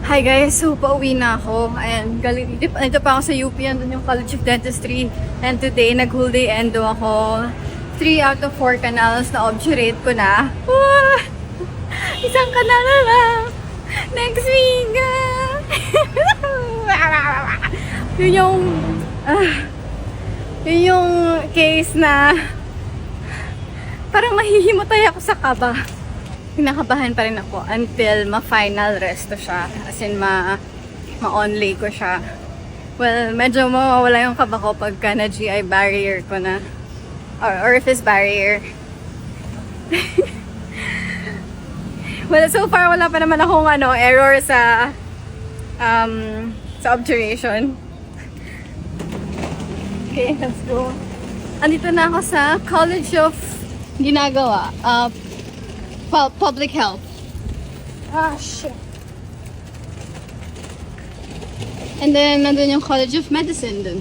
Hi guys, so pauwi na ako. Ayan, ito pa ako sa UP, andun yung College of Dentistry. And today, nag-whole day endo ako. 3 out of 4 canals na obturate ko na. Isang kanal na lang. Next week! Yun yung... yun yung case na... parang mahihimatay ako sa kaba. Kinakabahan pa rin ako until ma-final resto siya. As in, ma-onlay ko siya. Well, medyo mawawala yung kaba ko pagka na-GI barrier ko na. Or orifice barrier. Well, so far, wala pa naman akong error sa obturation. Okay, let's go. Andito na ako sa College of Ginagawa. Public health. Shit. And then, nandun yung College of Medicine dun.